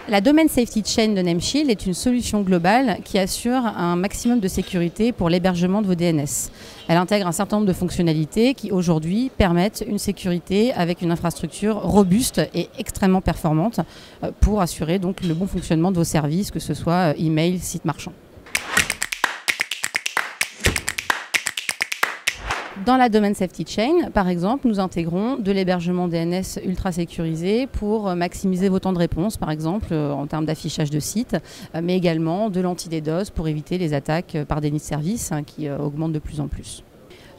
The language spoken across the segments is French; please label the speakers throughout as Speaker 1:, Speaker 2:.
Speaker 1: La Domain Safety Chain de Nameshield est une solution globale qui assure un maximum de sécurité pour l'hébergement de vos DNS. Elle intègre un certain nombre de fonctionnalités qui aujourd'hui permettent une sécurité avec une infrastructure robuste et extrêmement performante pour assurer donc le bon fonctionnement de vos services, que ce soit email, site marchand. Dans la Domain Safety Chain, par exemple, nous intégrons de l'hébergement DNS ultra sécurisé pour maximiser vos temps de réponse, par exemple, en termes d'affichage de site, mais également de l'anti-DDoS pour éviter les attaques par déni de service qui augmentent de plus en plus.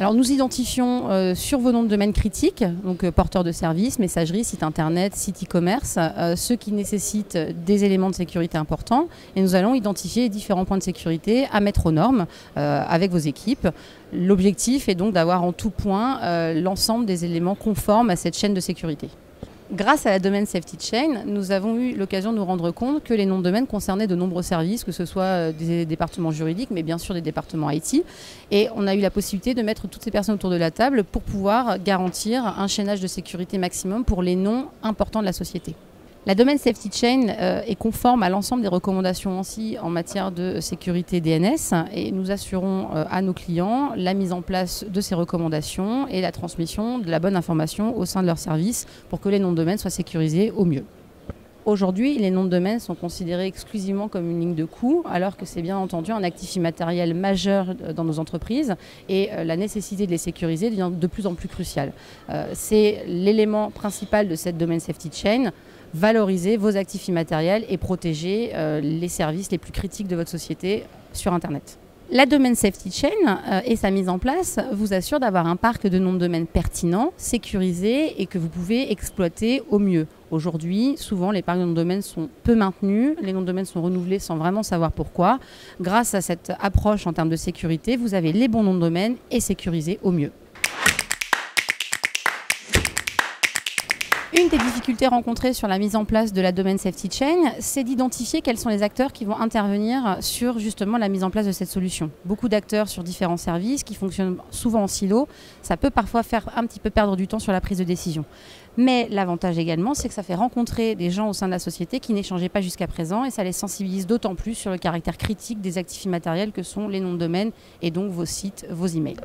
Speaker 1: Alors nous identifions sur vos noms de domaine critiques, donc porteurs de services, messagerie, site internet, site e-commerce, ceux qui nécessitent des éléments de sécurité importants, et nous allons identifier les différents points de sécurité à mettre aux normes avec vos équipes. L'objectif est donc d'avoir en tout point l'ensemble des éléments conformes à cette chaîne de sécurité. Grâce à la Domain Safety Chain, nous avons eu l'occasion de nous rendre compte que les noms de domaine concernaient de nombreux services, que ce soit des départements juridiques, mais bien sûr des départements IT. Et on a eu la possibilité de mettre toutes ces personnes autour de la table pour pouvoir garantir un chaînage de sécurité maximum pour les noms importants de la société. La Domain Safety Chain est conforme à l'ensemble des recommandations ANSSI en matière de sécurité DNS et nous assurons à nos clients la mise en place de ces recommandations et la transmission de la bonne information au sein de leur service pour que les noms de domaine soient sécurisés au mieux. Aujourd'hui, les noms de domaine sont considérés exclusivement comme une ligne de coût, alors que c'est bien entendu un actif immatériel majeur dans nos entreprises et la nécessité de les sécuriser devient de plus en plus cruciale. C'est l'élément principal de cette Domain Safety Chain. Valoriser vos actifs immatériels et protéger les services les plus critiques de votre société sur Internet. La Domain Safety Chain et sa mise en place vous assure d'avoir un parc de noms de domaine pertinent, sécurisé et que vous pouvez exploiter au mieux. Aujourd'hui, souvent, les parcs de noms de domaine sont peu maintenus, les noms de domaine sont renouvelés sans vraiment savoir pourquoi. Grâce à cette approche en termes de sécurité, vous avez les bons noms de domaine et sécurisés au mieux. Une des difficultés rencontrées sur la mise en place de la Domain Safety Chain, c'est d'identifier quels sont les acteurs qui vont intervenir sur justement la mise en place de cette solution. Beaucoup d'acteurs sur différents services qui fonctionnent souvent en silo, ça peut parfois faire un petit peu perdre du temps sur la prise de décision. Mais l'avantage également, c'est que ça fait rencontrer des gens au sein de la société qui n'échangeaient pas jusqu'à présent et ça les sensibilise d'autant plus sur le caractère critique des actifs immatériels que sont les noms de domaine et donc vos sites, vos emails.